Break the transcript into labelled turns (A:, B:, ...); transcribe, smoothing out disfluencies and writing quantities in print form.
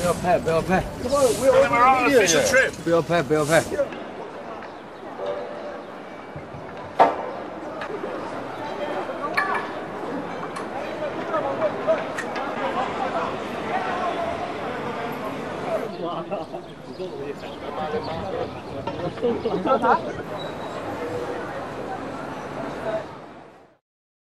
A: 要拍，不要拍，
B: Come on, we're on a official trip.
A: 不要拍，不要拍。
C: 哇，你说我也想。